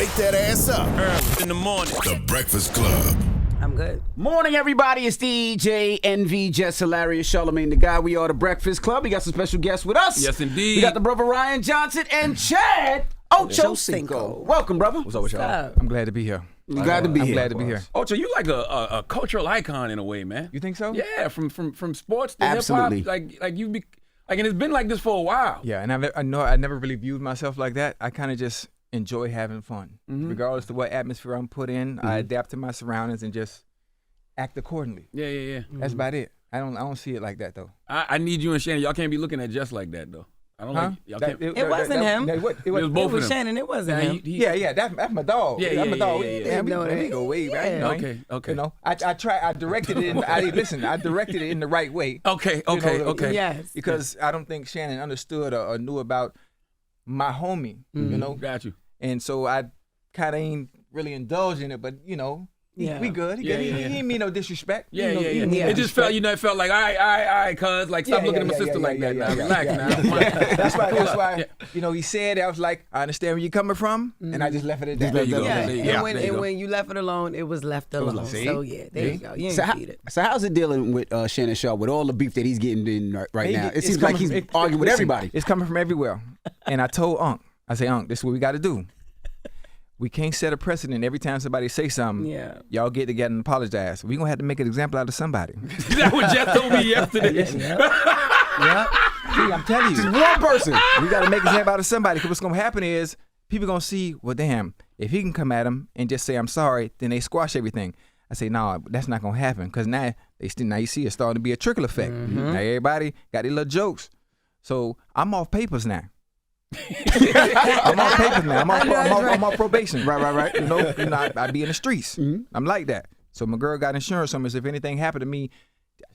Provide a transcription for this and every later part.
Wake that ass up. Early in the morning. The Breakfast Club. I'm good. Morning, everybody. It's DJ, NV, Jess Hilarious, Charlamagne the guy. We are the Breakfast Club. We got some special guests with us. Yes, indeed. We got the brother Ryan Johnson and Chad Ochocinco. Welcome, brother. What's up with y'all? up? I'm glad to be here. I'm glad to be here. Ocho, you like a cultural icon in a way, man. You think so? Yeah, from sports to hip Absolutely. hop, like you be like, and it's been like this for a while. Yeah, and I know I never really viewed myself like that. I kind of just enjoy having fun, regardless of what atmosphere I'm put in. I adapt to my surroundings and just act accordingly. Yeah. That's about it. I don't see it like that though. I need you and Shannon. Y'all can't be looking at Jess like that though. I don't like y'all can't. It wasn't him. It was was both It was of them. Shannon. It wasn't him. Yeah, that's my dog. Yeah, that's my dog. yeah. We go way back. Yeah. You know, Okay. You know, I directed it. I directed it in the right way. Okay. Yes. Because I don't think Shannon understood or knew about my homie. You know, Got you. and so I kind of ain't really indulged in it, but you know, we good. He ain't mean no disrespect. Yeah. It It just felt, it felt like, all right, cuz, like, stop looking at my sister like that now. Relax now. That's why, you know, he said, I was like, I understand where you're coming from, and I just left it at that. There you go. Yeah. There you go. And when you left it alone, it was left alone. See? So yeah, there you go. You ain't So, beat it. so how's it dealing with Shannon Sharpe with all the beef that he's getting in right now? It It's seems like coming he's from- arguing with listen, everybody. It's coming from everywhere. And I told Unc, I say, Unc, this is what we got to do. We can't set a precedent every time somebody say something. Yeah. Y'all get together and apologize. We're going to have to make an example out of somebody. That's what Jess told me yesterday. Yeah. See, I'm telling you. Just one person. We got to make an example out of somebody, because what's going to happen is people going to see, well, damn, if he can come at him and just say, I'm sorry, then they squash everything. I say, no, that's not going to happen, because now you see it's starting to be a trickle effect. Now everybody got their little jokes. So I'm off papers now. I'm on papers now. I'm on probation. Right. You know, I be in the streets. I'm like that. So my girl got insurance on me. So if anything happened to me,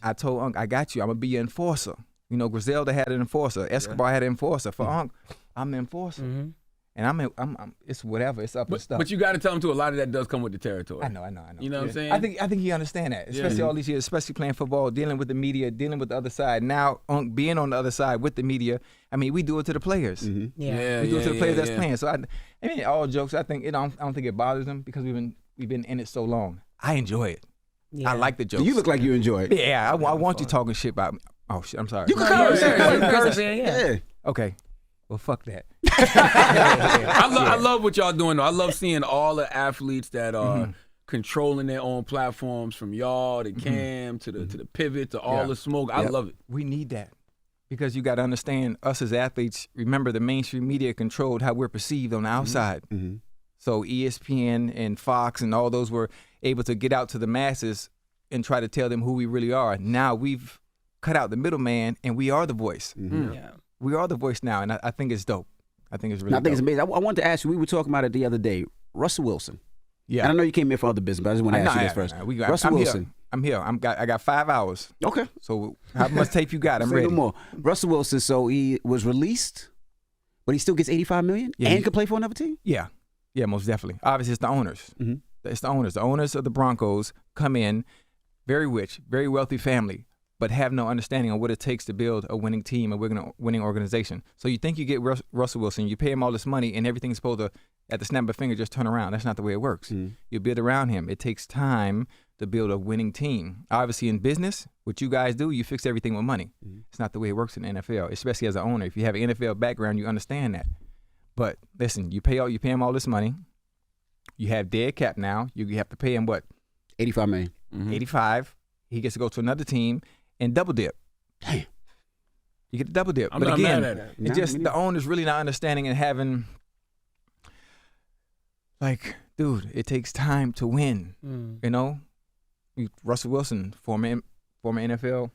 I told Unc, I got you. I'm going to be your enforcer. You know, Griselda had an enforcer. Escobar had an enforcer. For Unc, I'm the enforcer. And I'm it's whatever. It's up and stuff. But you got to tell him too, a lot of that does come with the territory. I know. You know what I'm saying? I think he understand that, especially all these years, especially playing football, dealing with the media, dealing with the other side. Now, being on the other side with the media, I mean, we do it to the players. Yeah. We do it to the players that's playing. So I mean, all jokes, I think I don't think it bothers them, because we've been in it so long. I enjoy it. Yeah. I like the jokes. You look like you enjoy it. Yeah, I want you talking shit about me. Oh shit, I'm sorry. You can curse. Yeah. Okay. Well, fuck that. I love what y'all doing though. I love seeing all the athletes that are controlling their own platforms, from y'all to Cam to the pivot to all the smoke. I love it. We need that, because you got to understand, us as athletes, remember the mainstream media controlled how we're perceived on the outside. So ESPN and Fox and all those were able to get out to the masses and try to tell them who we really are. Now we've cut out the middleman, and we are the voice. Yeah. We are the voice now, and I think it's dope. I think it's really I think it's dope. amazing. I wanted to ask you, we were talking about it the other day, Russell Wilson. Yeah. And I know you came here for other business, but I just want to ask you this first. Russell Wilson. I'm here. I got 5 hours. Okay. So how much tape you got? I'm Say ready. no more. Russell Wilson, so he was released, but he still gets $85 million Yeah, and can play for another team? Yeah, most definitely. Obviously, it's the owners. It's the owners. The owners of the Broncos come in, very rich, very wealthy family, but have no understanding of what it takes to build a winning team, a winning organization. So you think you get Russell Wilson, you pay him all this money, and everything's supposed to, at the snap of a finger, just turn around. That's not the way it works. You build around him. It takes time to build a winning team. Obviously, in business, what you guys do, you fix everything with money. It's not the way it works in the NFL, especially as an owner. If you have an NFL background, you understand that. But listen, you pay him all this money. You have dead cap now. You have to pay him what? $85 million. 85. He gets to go to another team and double dip. Damn. You get the double dip. I'm but not again, mad at it. it's just the owner's really not understanding and having, like, dude, it takes time to win. You know? Russell Wilson, former NFL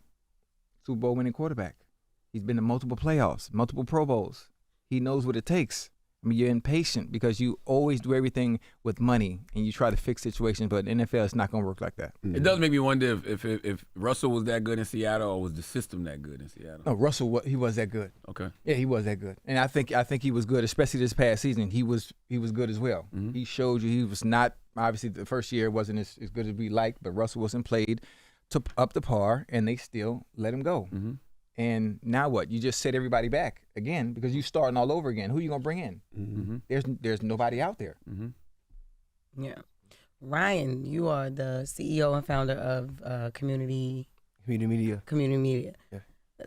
Super Bowl winning quarterback. He's been to multiple playoffs, multiple Pro Bowls. He knows what it takes. I mean, you're impatient because you always do everything with money and you try to fix situations, but in NFL, it's not going to work like that. It does make me wonder if Russell was that good in Seattle, or was the system that good in Seattle? No, Russell, he was that good. Okay. Yeah, he was that good. And I think he was good, especially this past season. He was good as well. He showed you he was not, obviously the first year wasn't as good as we liked, but Russell Wilson played to up to par, and they still let him go. And now what? You just set everybody back again because you're starting all over again. Who you gonna bring in? There's nobody out there. Yeah. Ryan, you are the CEO and founder of Community Media. Yeah.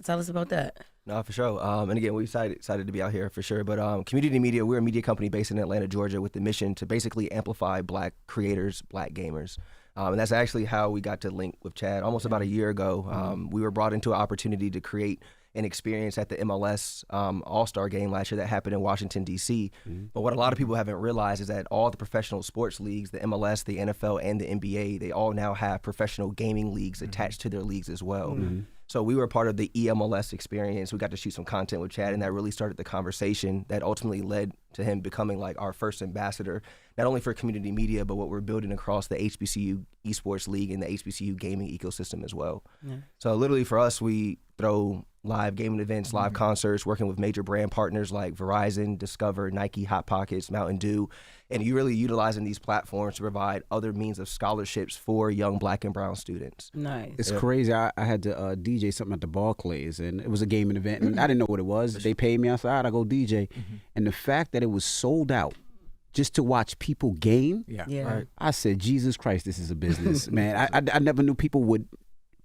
Tell us about that. No, for sure. And again, we're excited to be out here for sure. But Community Media, we're a media company based in Atlanta, Georgia, with the mission to basically amplify Black creators, Black gamers. And that's actually how we got to link with Chad almost about a year ago. We were brought into an opportunity to create an experience at the MLS All-Star game last year that happened in Washington, D.C. But what a lot of people haven't realized is that all the professional sports leagues, the MLS, the NFL, and the NBA, they all now have professional gaming leagues attached to their leagues as well. So we were part of the EMLS experience. We got to shoot some content with Chad, and that really started the conversation that ultimately led to him becoming like our first ambassador, not only for Community Media, but what we're building across the HBCU Esports League and the HBCU gaming ecosystem as well. Yeah. So literally for us, we throw live gaming events, live concerts, working with major brand partners like Verizon, Discover, Nike, Hot Pockets, Mountain Dew, and you really utilizing these platforms to provide other means of scholarships for young Black and brown students. Nice. It's crazy. I had to DJ something at the Barclays, and it was a gaming event, and I didn't know what it was. They paid me outside. I go DJ, and the fact that it was sold out just to watch people game, Right. I said, Jesus Christ, this is a business, man. I never knew people would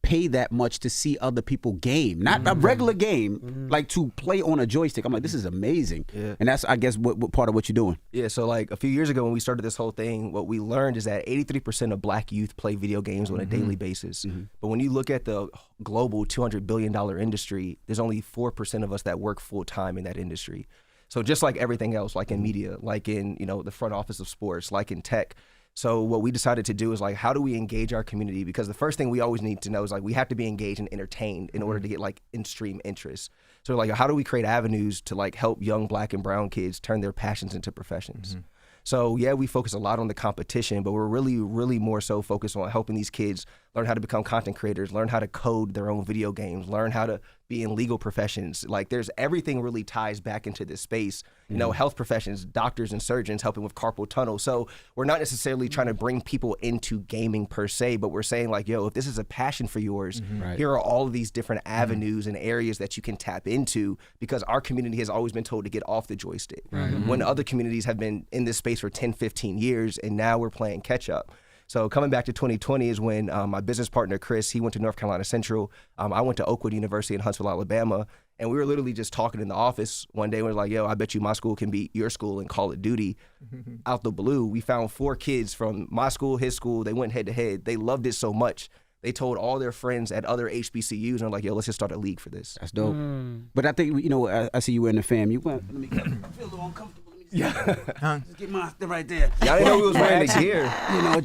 pay that much to see other people game, not a regular game, like to play on a joystick. I'm like, this is amazing. Yeah. And that's, I guess, what part of what you're doing. Yeah, so like a few years ago when we started this whole thing, what we learned is that 83% of Black youth play video games on a daily basis. But when you look at the global $200 billion industry, there's only 4% of us that work full time in that industry. So just like everything else, like in media, like in, you know, the front office of sports, like in tech. So what we decided to do is like, how do we engage our community? Because the first thing we always need to know is like, we have to be engaged and entertained in order to get like in-stream interest. So like, how do we create avenues to like help young Black and brown kids turn their passions into professions? So yeah, we focus a lot on the competition, but we're really, really more so focused on helping these kids learn how to become content creators, learn how to code their own video games, learn how to be in legal professions. Like there's everything really ties back into this space. You know, health professions, doctors and surgeons helping with carpal tunnel. So we're not necessarily trying to bring people into gaming per se, but we're saying like, yo, if this is a passion for yours, here are all of these different avenues and areas that you can tap into, because our community has always been told to get off the joystick. When other communities have been in this space for 10, 15 years, and now we're playing catch up. So coming back to 2020 is when my business partner, Chris, he went to North Carolina Central. I went to Oakwood University in Huntsville, Alabama. And we were literally just talking in the office one day. We were like, yo, I bet you my school can beat your school in Call of Duty. Out the blue, we found 4 kids from my school, his school. They went head to head. They loved it so much. They told all their friends at other HBCUs, and they're like, yo, let's just start a league for this. That's dope. But I think, you know, I see you in the fam. You went, I feel a little uncomfortable. Just get my right there. Yeah, I didn't know we was wearing the gear. You know,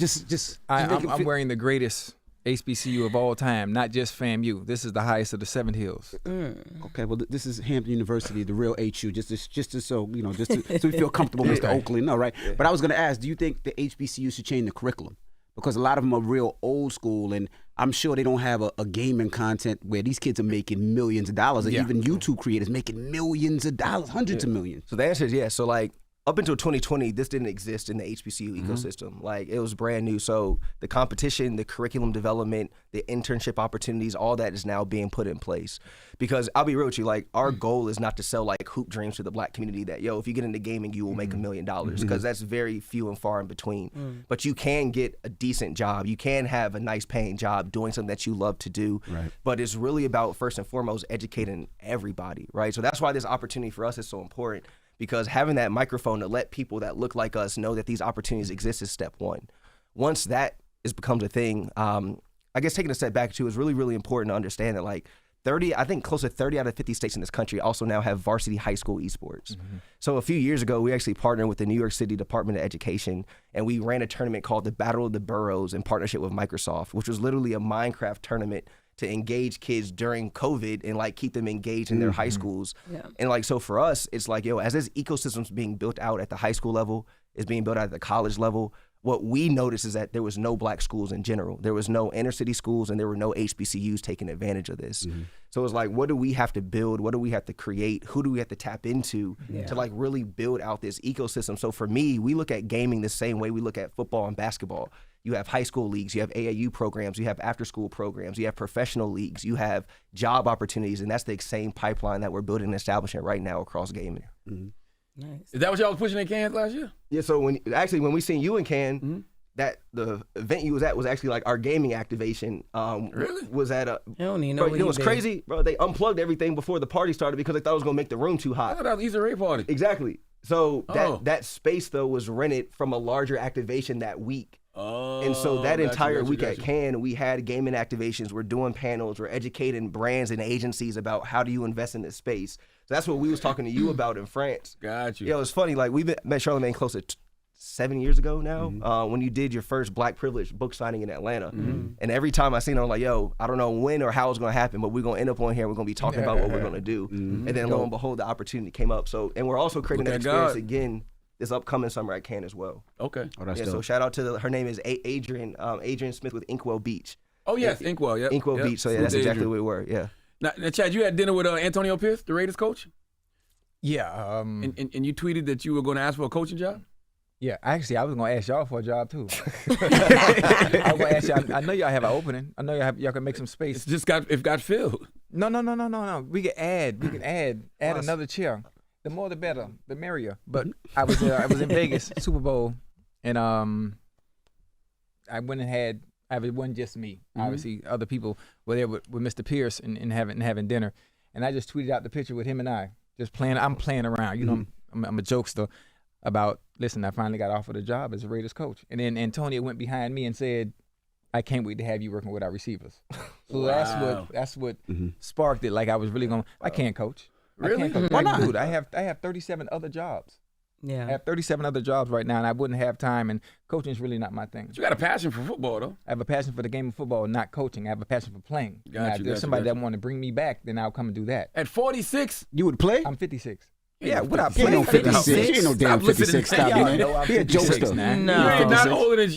I'm wearing the greatest HBCU of all time, not just FAMU. This is the highest of the 7 hills. Okay, well, this is Hampton University, the real HU, just to so, you know, so we feel comfortable, Mr. Oakley. No, right? But I was going to ask, do you think the HBCU should change the curriculum? Because a lot of them are real old school, and I'm sure they don't have a gaming content where these kids are making millions of dollars, or even YouTube creators making millions of dollars, hundreds of millions. So the answer is yes. So like, up until 2020, this didn't exist in the HBCU ecosystem. Like, it was brand new. So the competition, the curriculum development, the internship opportunities, all that is now being put in place. Because I'll be real with you, like, our goal is not to sell like hoop dreams to the Black community that, yo, if you get into gaming, you will make $1 million, because that's very few and far in between. But you can get a decent job. You can have a nice paying job doing something that you love to do. Right. But it's really about, first and foremost, educating everybody, right? So that's why this opportunity for us is so important. Because having that microphone to let people that look like us know that these opportunities exist is step one. Once that becomes a thing, I guess taking a step back too is really, really important to understand that like I think close to 30 out of 50 states in this country also now have varsity high school esports. So a few years ago, we actually partnered with the New York City Department of Education, and we ran a tournament called the Battle of the Boroughs in partnership with Microsoft, which was literally a Minecraft tournament to engage kids during COVID and like keep them engaged in their high schools. And like, so for us, it's like, yo, as this ecosystem's being built out at the high school level, it's being built out at the college level, what we noticed is that there was no Black schools in general. There was no inner city schools, and there were no HBCUs taking advantage of this. So it was like, what do we have to build? What do we have to create? Who do we have to tap into to like really build out this ecosystem? So for me, we look at gaming the same way we look at football and basketball. You have high school leagues, you have AAU programs, you have after school programs, you have professional leagues, you have job opportunities, and that's the same pipeline that we're building and establishing right now across gaming. Nice. Is that what y'all was pushing in Cairns last year? Yeah, so when we seen you in Cannes, that the event you was at was actually like our gaming activation. Really? Was at a. I don't even know Bro, what you know what's did. crazy, bro? They unplugged everything before the party started because they thought it was gonna make the room too I hot. thought that was Easter egg party. Exactly. So Oh. that space though was rented from a larger activation that week. Oh, And so that entire week at Cannes. Cannes, we had gaming activations. We're doing panels. We're educating brands and agencies about how do you invest in this space. So that's what we was talking to you about in France. Got you. Yeah, it was funny. Like we met Charlamagne close to 7 years ago now, when you did your first Black Privilege book signing in Atlanta. And every time I seen it, I'm like, yo, I don't know when or how it's going to happen, but we're going to end up on here. We're going to be talking about what we're going to do. And then lo and behold, the opportunity came up. So, and we're also creating that Look at experience God. again this upcoming summer at Cannes as well. Okay. Oh, that's Yeah, so dope. shout out to her name is Adrian Smith with Inkwell Beach. Oh, yes, Inkwell. Yep. Inkwell Yep. Beach. So yeah, Salute that's to exactly Adrian. what we were. Yeah. Now, Chad, you had dinner with Antonio Pierce, the Raiders coach, Yeah. and you tweeted that you were going to ask for a coaching job. Yeah, actually, I was gonna ask y'all for a job too. I was gonna ask y'all. I know y'all have an opening. I know y'all can make some space. It's just got filled. No. We can add another chair. The more, the better. The merrier. But I was in Vegas Super Bowl, and I went and had. It wasn't just me. Obviously, other people were there with Mr. Pierce and having dinner, and I just tweeted out the picture with him and I just playing. I'm playing around. You know, I'm a jokester. About, listen, I finally got offered a job as a Raiders coach. And then Antonio went behind me and said, I can't wait to have you working with our receivers. So Wow. that's what sparked it. Like I was really going, I can't coach. Really? I can't coach. Why Like, not? dude, I have 37 other jobs. I Yeah. have 37 other jobs right now, and I wouldn't have time, and coaching is really not my thing. But you got a passion for football, though. I have a passion for the game of football, not coaching. I have a passion for playing. Got Now, you, if got there's you, somebody got that want to bring me back, then I'll come and do that. At 46, You would play? I'm 56. You Yeah, ain't what I He ain't no play? 56. He ain't no damn Stop listening 56. to Stop y'all. being know I'm He a 56 jokester. now. No. you ain't not 56. older than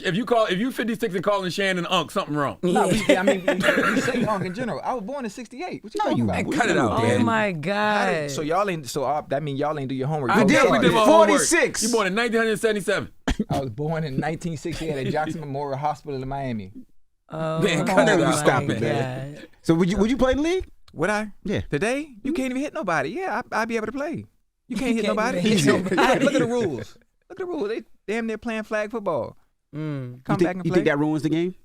if you 56 and calling Shannon Unc, something wrong. No, I mean, we say young in general. I was born in '68. What you talking about? Man, cut it out, Oh man. my God. So y'all ain't. So that mean y'all ain't do your homework. I Y'all definitely did started. my homework. 46. You born in 1977. I was born in 1968 at Jackson Memorial Hospital in Miami. Oh Man, my cut it out. Stop it, God. man. So would you play in the league? Would I? Yeah. Today, you can't even hit nobody. Yeah, I'd be able to play. You can't hit can't nobody. even hit nobody. Look at the rules. Look at the rules. They damn near playing flag football. Mm. Come back and You play. think that ruins the game?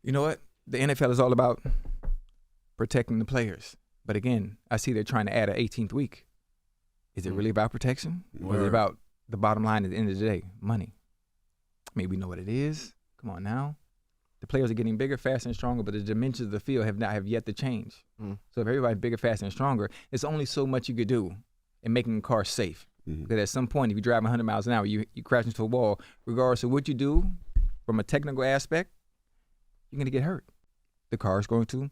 You know what? The NFL is all about protecting the players. But again, I see they're trying to add an 18th week. Is it really about protection? Or is Word. it about the bottom line at the end of the day? Money. I mean, we know what it is. Come on now. The players are getting bigger, faster, and stronger, but the dimensions of the field have yet to change. So if everybody's bigger, faster, and stronger, there's only so much you could do in making a car safe. Because at some point, if you drive 100 miles an hour, you crash into a wall, regardless of what you do from a technical aspect, you're going to get hurt. The car is going to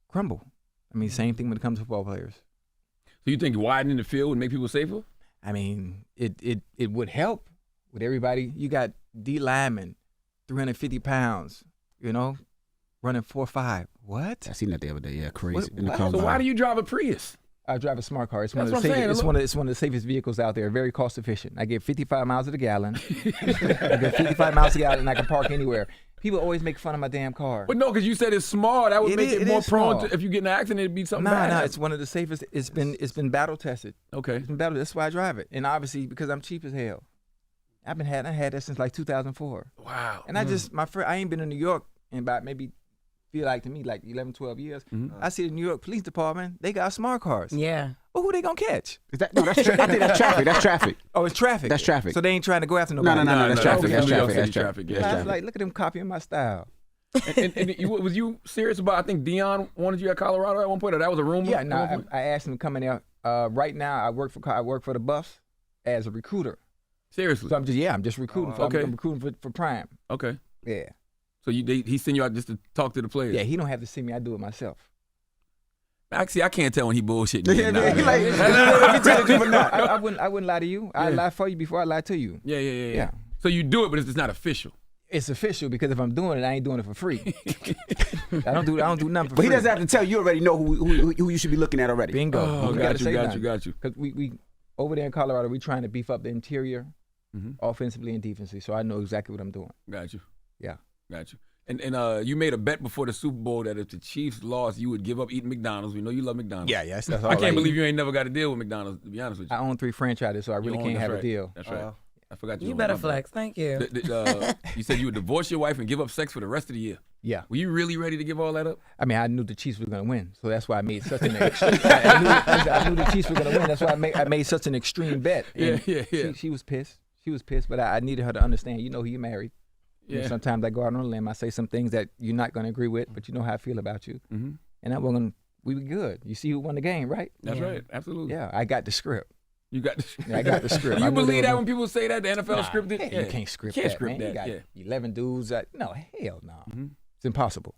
crumble. I mean, same thing when it comes to football players. So you think widening the field would make people safer? I mean, it would help with everybody. You got D linemen, 350 pounds, running 4.5. What? I seen that the other day. Yeah, crazy. What- In the what? So combine. why do you drive a Prius? I drive a smart car. It's one That's of the what I'm saying. safest. It's one of the safest vehicles out there. Very cost efficient. I get 55 miles to the gallon. I get 55 miles to the gallon, and I can park anywhere. People always make fun of my damn car. But no, because you said it's small. That would It make is- it it more is prone small. to, if you get in an accident, it'd be something No, bad. it's one of the safest. It's been battle tested. Okay. It's been battle. That's why I drive it. And obviously because I'm cheap as hell. I had that since like 2004. Wow. And I ain't been in New York in about maybe feel like to me like 11, 12 years. I see the New York Police Department. They got smart cars. Yeah. Well, who they gonna catch? Is that, no, that's I think that's traffic. That's traffic. Oh, it's traffic. That's traffic. So they ain't trying to go after No, nobody. no, that's traffic. okay. That's New York traffic. City That's traffic. yeah. I That's was traffic. like, look at them copying my style. and was you serious about? I think Dion wanted you at Colorado at one point, or that was a rumor. Yeah, at no, one point? I asked him to come in there. Right now, I work for the Buffs as a recruiter. Seriously. So I'm just recruiting. Okay. I'm recruiting for Prime. Okay. Yeah. So he sent you out just to talk to the players. Yeah, he don't have to see me. I do it myself. Actually, I can't tell when he bullshitting. Yeah, Nah, man, he nah. like- Let me tell you, I wouldn't lie to you. I lie for you before I lie to you. Yeah. Yeah. So you do it, but it's not official. It's official because if I'm doing it, I ain't doing it for free. I don't do nothing for But free. he doesn't have to tell you. You already know who you should be looking at already. Bingo. Oh, got you. Because we over there in Colorado, we trying to beef up the interior, Mhm. offensively and defensively. So I know exactly what I'm doing. Got you. Yeah. Got you. And you made a bet before the Super Bowl that if the Chiefs lost, you would give up eating McDonald's. We know you love McDonald's. Yeah, yes. That's all I can't believe you ain't never got a deal with McDonald's, to be honest with you. I own 3 franchises, so I really can't have a deal. That's right. I forgot you. You better flex. Thank you. You said you would divorce your wife and give up sex for the rest of the year. Yeah. Were you really ready to give all that up? I mean, I knew the Chiefs were going to win, so that's why I made such an extreme. I knew the Chiefs were going to win. That's why I made such an extreme bet. And Yeah. She was pissed. She was pissed, but I needed her to understand. You know who you married. Yeah. Sometimes I go out on a limb. I say some things that you're not going to agree with, but you know how I feel about you. Mm-hmm. And we were good. You see who won the game, right? That's right. Absolutely. Yeah, I got the script. You got the I got the script. You believe that when people say that the NFL scripted? You can't script Can't that, script man. that. You got 11 dudes. No, hell no. Mm-hmm. It's impossible.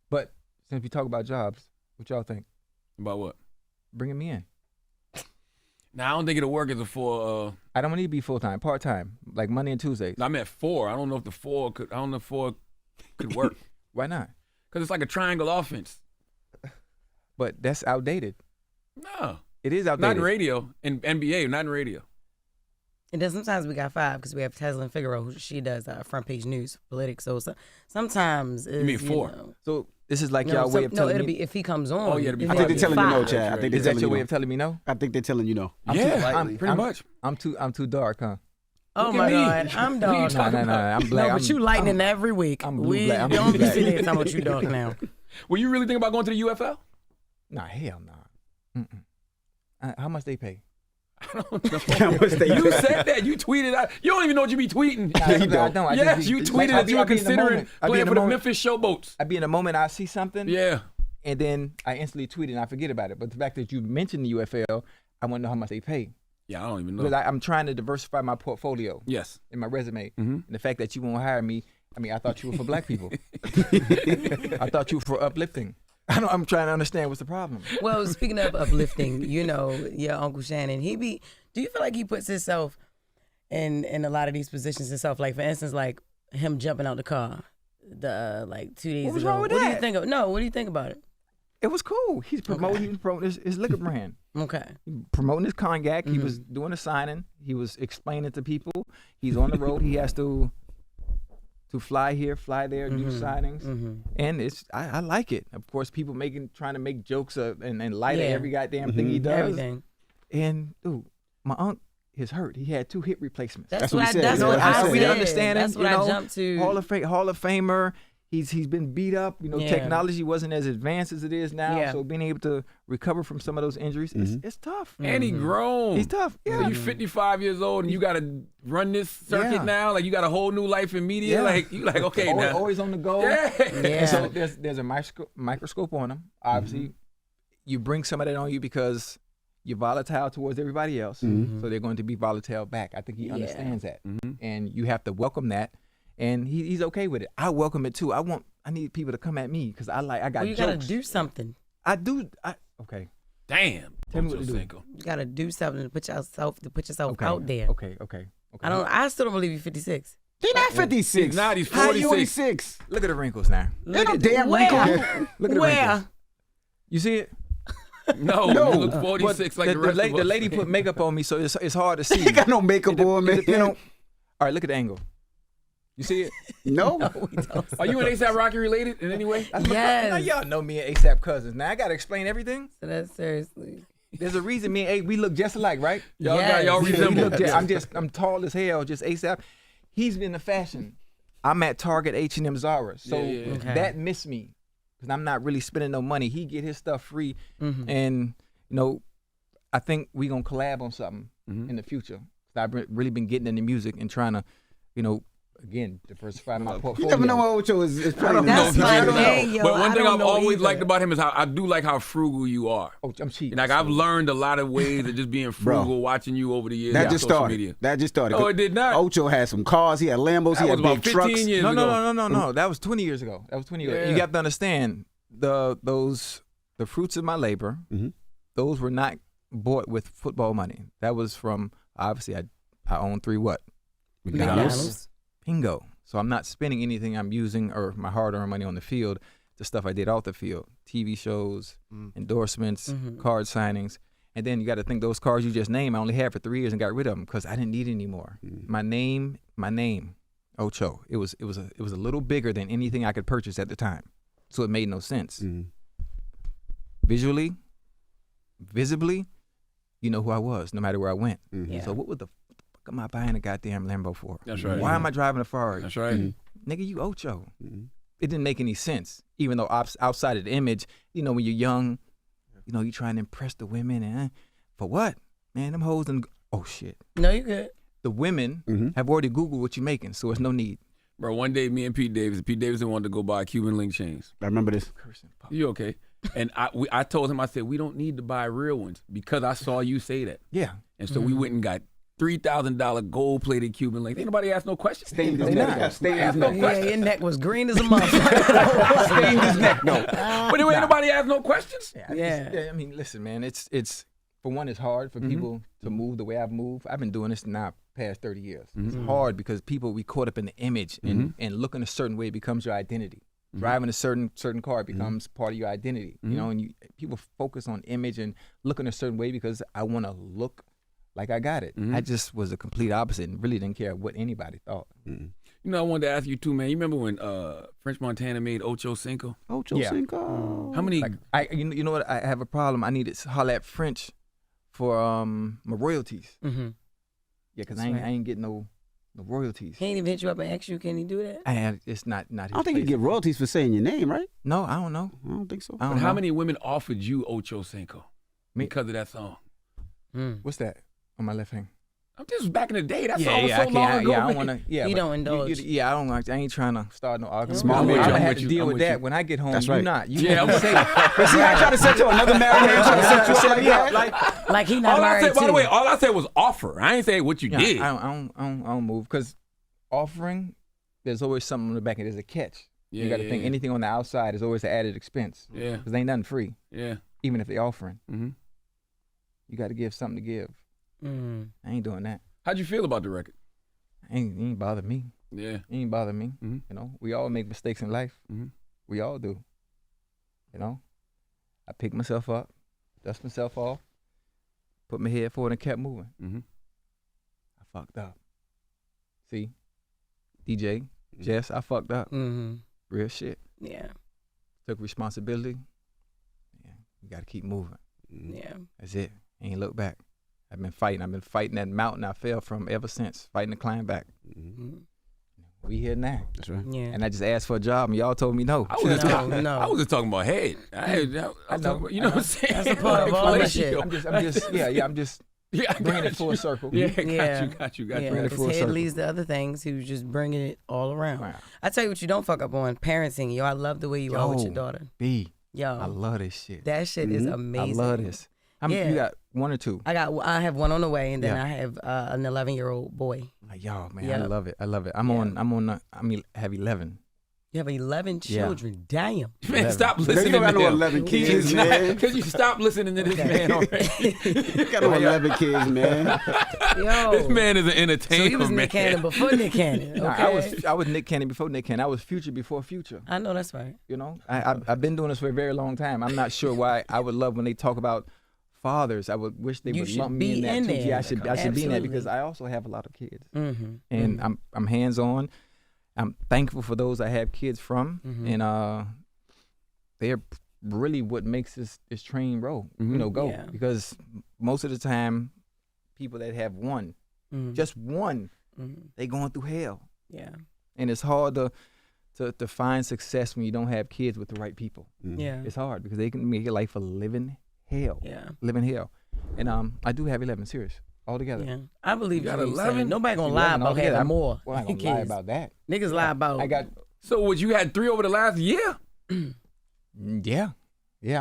But since we talk about jobs, what y'all think? About what? Bringing me in. Now, I don't think it'll work as a full. I don't need to be full-time, part-time, like Monday and Tuesdays. I meant 4. I don't know if the 4 could. I don't know if 4 could work. Why not? Because it's like a triangle offense. But that's outdated. No, It is outdated. not in radio. In NBA, not in radio. And then sometimes we got 5 because we have Teslin Figaro, who she does front page news, politics. So sometimes You mean 4? So this is like No, y'all way of telling it'll me. be if he comes on. Oh, yeah, it'll be if I he think they're has telling you no, 5. Chad. I think they're Is that telling your you way no. of telling me no? I think they're telling you no. Pretty much. I'm too dark, huh? Oh Look my at me. God, I'm What are you dog. talking No, I'm black. No, but you lightning every week. I'm blue We black. I'm don't blue be black. sitting here talking about you dog now. Well, you really think about going to the UFL? Nah, hell no. How much they pay? I don't know. How much they You pay? said that. You tweeted out. You don't even know what you be tweeting. I don't. Yes, you tweeted that you were considering playing for the Memphis Showboats. I be in the moment I see something, Yeah. and then I instantly tweet it and I forget about it. But the fact that you mentioned the UFL, I want to know how much they pay. Yeah, I don't even know. Because I'm trying to diversify my portfolio Yes. in my resume. Mm-hmm. And the fact that you won't hire me, I mean, I thought you were for black people. I thought you were for uplifting. I'm trying to understand what's the problem. Well, speaking of uplifting, your Uncle Shannon, do you feel like he puts himself in a lot of these positions himself? Like, for instance, like him jumping out the car, like 2 days ago. What was wrong with What do that? you think what do you think about it? It was cool. He's promoting his liquor brand. Okay. Promoting his cognac. He was doing a signing. He was explaining to people. He's on the road. He has to fly here, fly there, do signings, and I like it. Of course, people trying to make jokes and light at every goddamn thing he does. Everything. And dude, my aunt is hurt. He had 2 hip replacements. That's what what he said. That's Yeah, what that's I what he said. said. Understanding, That's what I jumped to. Hall of Famer. He's been beat up. Yeah. Technology wasn't as advanced as it is now. Yeah. So being able to recover from some of those injuries, it's tough. And he grown. He's tough. So Yeah. you 55 years old and you got to run this circuit Yeah. now. Like you got a whole new life in media. Yeah. Like you like okay now. Always on the go. Yeah. And so there's a microscope on him. Obviously, you bring some of that on you because you're volatile towards everybody else. So they're going to be volatile back. I think he understands that, and you have to welcome that. And he's okay with it. I welcome it too. I need people to come at me because I got Well, you jokes. gotta do something. I do. Okay. Damn. Tell me what to do. Ochocinco. You gotta do something to put yourself Okay. out there. Okay. I still don't believe you're 56. He's not 56. He's not. He's How you 46. 46? Look at the wrinkles now. Ain't no damn Where? wrinkle. Look at the Where? wrinkles. You see it? No, No. you look 46 But like the rest of the us. lady put makeup on me, so it's hard to see. He got no makeup on, man. All right, look at the angle. You see it? No. Are you and A$AP Rocky related in any way? Now, Yes. y'all know me and A$AP cousins. Now I gotta explain everything. So that's seriously. There's a reason me and A, we look just alike, right? Y'all Yes. y'all We resemble. look I'm tall as hell, just A$AP. He's been the fashion. I'm at Target, H&M, Zara. So Yeah. Okay. that missed me because I'm not really spending no money. He get his stuff free, and I think we gonna collab on something in the future. I've really been getting into music and trying to, again, diversify my You portfolio. never know what Ocho is playing. That's No, my I don't know. thing, yo. But one I thing don't I've know always either. liked about him is how I do like how frugal you are. Oh, I'm cheap. Like I've learned a lot of ways of just being frugal, watching you over the years. That on just social started. Media. That just started. No, it did not. Ocho had some cars. He had Lambos. That He was had about big 15 trucks. years No, ago. no. That was 20 years ago. Yeah. You have to understand the fruits of my labor. Those were not bought with football money. That was from obviously I own 3 what? McDonald's. Bingo. So I'm not spending anything I'm using or my hard-earned money on the field. The stuff I did off the field, TV shows, endorsements, card signings. And then you got to think those cars you just named, I only had for 3 years and got rid of them because I didn't need any more. My name. Ocho. It was a little bigger than anything I could purchase at the time, so it made no sense. Visually, visibly, you know who I was, no matter where I went. Yeah. So what the fuck am I buying a goddamn Lambo for? That's right. Why am I driving a Ferrari? That's right. Nigga, you Ocho. It didn't make any sense, even though outside of the image, you know, when you're young, you know, you trying to impress the women, and for what? Man, them hoes and oh shit. No, you good. The women have already Googled what you're making, so it's no need. Bro, one day me and Pete Davidson wanted to go buy Cuban link chains. I remember this. You okay? And I told him, I said, we don't need to buy real ones because I saw you say that. Yeah. And so we went and got $3,000 gold-plated Cuban links. Ain't nobody asked no questions. Stained his neck. Stained his neck. Yeah, your neck was green as a motherfucker. Stained his neck. No. But there ain't nobody asked no questions. I mean, listen, man, it's for one, it's hard for people to move the way I've moved. I've been doing this now past 30 years. It's hard because we caught up in the image and looking a certain way becomes your identity. Driving a certain car becomes part of your identity, you know, and people focus on image and looking a certain way because I want to look like I got it. I just was the complete opposite and really didn't care what anybody thought. You know, I wanted to ask you too, man. You remember when French Montana made Ochocinco? Ochocinco. How many? You know what? I have a problem. I need to holler at French for my royalties. Yeah, because I ain't getting no royalties. He ain't even hit you up and ask you, can he do that? It's not his I don't think you place. get royalties for saying your name, right? No, I don't know. I don't think so. I don't But how know. many women offered you Ochocinco Me. because of that song? What's that on my left hand? This was back in the day. That Yeah, song was yeah, so I long can't. ago. Yeah, I man. don't want to. Yeah, You but don't indulge. I don't like. I ain't trying to start no argument. Small I'm with you, gonna I'm have with to you, deal I'm with with that you. when I get home. That's You right. not. You Yeah, I'm say. But see, I try to set you another married man trying to set you up like that. Like he not All I married said, by the too. way, all I said was offer. I ain't say what you Yeah, did. I don't move because offering. There's always something on the back end. There's a catch. You got to think anything on the outside is always an added expense. Yeah. Because ain't nothing free. Yeah. Even if they're offering, Mm-hmm. you got to give something to give. I ain't doing that. How'd you feel about the record? Ain't bother me. Yeah. It ain't bother me. Mhm. You know, we all make mistakes in life. Mhm. We all do. You know, I picked myself up, dust myself off, put my head forward and kept moving. Mm-hmm. I fucked up. See, DJ, Jess, I fucked up. Real shit. Yeah. Took responsibility. Yeah, you got to keep moving. Yeah. That's it. Ain't look back. I've been fighting that mountain I fell from ever since, fighting to climb back. We here now. That's right. Yeah. And I just asked for a job and y'all told me no. I was just talking about head. I was know. talking about, you know what I'm saying? That's a part of all this shit. Ratio. I'm just Yeah, I bringing got it full you. circle. Yeah, Yeah. got you. Yeah, Bring it his full head circle. leads to other things. He was just bringing it all around. Wow. I tell you what, you don't fuck up on parenting. Yo, I love the way you are with your Yo. daughter. B, Yo, I love this shit. that shit is amazing. I love this. Yeah. You got one or two? I have one on the way, and then Yeah. I have an 11-year-old boy. Like, y'all, man, Yeah. I love it. I Yeah. I have 11. You have 11 Yeah. children. Damn. Man, stop You listening don't got to no him. 11 kids, man. Because you stop listening to this man already. You got no 11 kids, man. Yo. This man is an So entertainer, he was man. Nick Cannon before Nick Cannon. Okay. Nah, I was Nick Cannon before Nick Cannon. I was Future before Future. I know that's right. You know, I've been doing this for a very long time. I'm not sure why I would love when they talk about fathers. I would wish they You would should lump be me in that in too. there. Yeah, I should be in that Absolutely. because I also have a lot of kids, Mm-hmm. and I'm hands on. I'm thankful for those I have kids from, and they're really what makes this train roll, go. Yeah. Because most of the time, people that have one, just one, they going through hell, Yeah. and it's hard to find success when you don't have kids with the right people. Yeah. It's hard because they can make your life a living hell. Yeah. Living hell. And I do have 11, serious, altogether. Yeah. I believe You got what you're saying. 11? Nobody gonna lie 11 about altogether. having more Well, I ain't kids. gonna lie about that. Niggas lie about. I got, So what, you had 3 over the last year? yeah,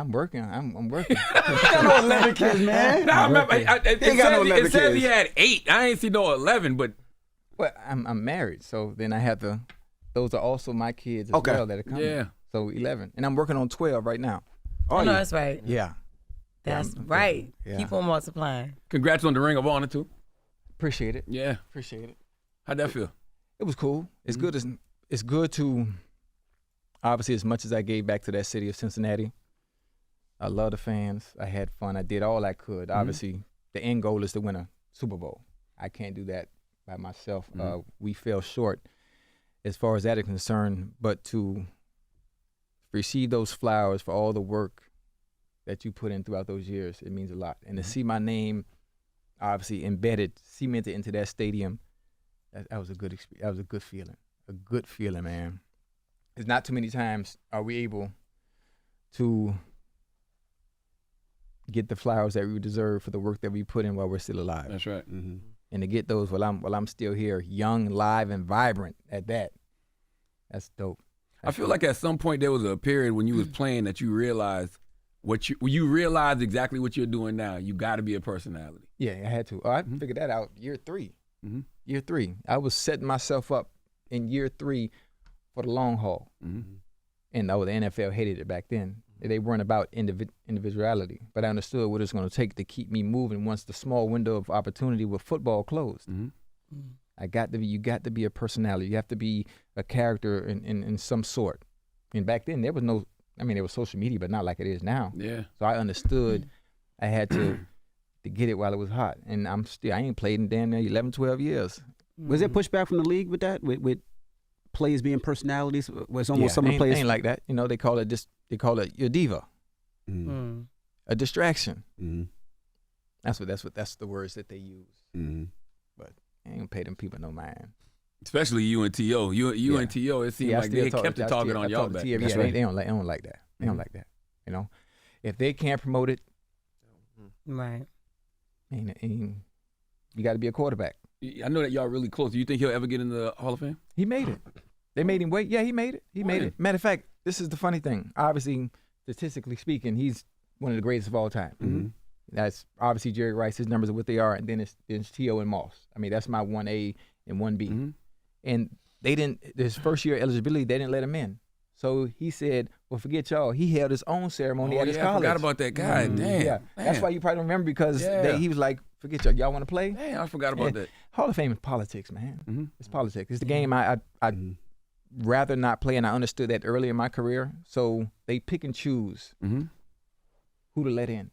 I'm working. I'm working. You got no 11 kids, man. No, I remember. It He ain't got no says, 11 it says he kids. had 8. I ain't see no 11, but Well, I'm married, so then I have to. Those are also my kids as Okay. well that are coming. Yeah. So 11, and I'm working on 12 right now. Oh, no, that's right. Yeah. That's I'm- right. yeah. Keep on multiplying. congrats on the Ring of Honor too. Appreciate it. Yeah. Appreciate it. How'd that feel? It was cool. It's good. It's good to. Obviously, as much as I gave back to that city of Cincinnati, I love the fans. I had fun. I did all I could. Obviously, the end goal is to win a Super Bowl. I can't do that by myself. We fell short. as far as that is concerned, but to receive those flowers for all the work that you put in throughout those years, it means a lot. And to see my name obviously embedded, cemented into that stadium, that was a good experience. That was a good feeling. A good feeling, man. It's not too many times are we able to get the flowers that we deserve for the work that we put in while we're still alive. That's right. Mm-hmm. And to get those while I'm still here, young, live, and vibrant at that. That's dope. I feel like at some point there was a period when you was playing that you realized when you realized exactly what you're doing now. You got to be a personality. Yeah, I had to. I figured that out year 3. Mm-hmm. Year 3. I was setting myself up in year 3 for the long haul. Mm-hmm. And the NFL hated it back then. They weren't about individuality, but I understood what it's going to take to keep me moving once the small window of opportunity with football closed. Mm-hmm. You got to be a personality. You have to be a character in some sort. And back then there was there was social media, but not like it is now. Yeah. So I understood I had to get it while it was hot. And I ain't played in damn near 11, 12 years. Was there pushback from the league with that? With players being personalities? Was almost some of the players ain't like that. They call it your diva. Mm-hmm. A distraction. Mm-hmm. That's the words that they use. Mm-hmm. But I ain't gonna pay them people no mind. Especially you and T.O. You and T.O. It seemed like they kept the target on y'all back. They don't like that. They don't like that. If they can't promote it, Right. you got to be a quarterback. I know that y'all really close. Do you think he'll ever get in the Hall of Fame? He made it. They made him wait. Yeah, he made it. He made it. Matter of fact, this is the funny thing. Obviously, statistically speaking, he's one of the greatest of all time. Mm-hmm. That's obviously Jerry Rice. His numbers are what they are, and then it's T.O. and Moss. I mean, that's my 1A and 1B. Mm-hmm. And they didn't. His first year eligibility, they didn't let him in. So he said, "Well, forget y'all." He held his own ceremony at his college. I forgot about that guy. Damn. Yeah, that's why you probably don't remember because Yeah. he was like, "Forget y'all. Y'all want to play?" Damn, I forgot about that. Hall of Fame is politics, man. Mm-hmm. It's politics. It's the game I'd rather not play, and I understood that early in my career. So they pick and choose Mm-hmm. who to let in,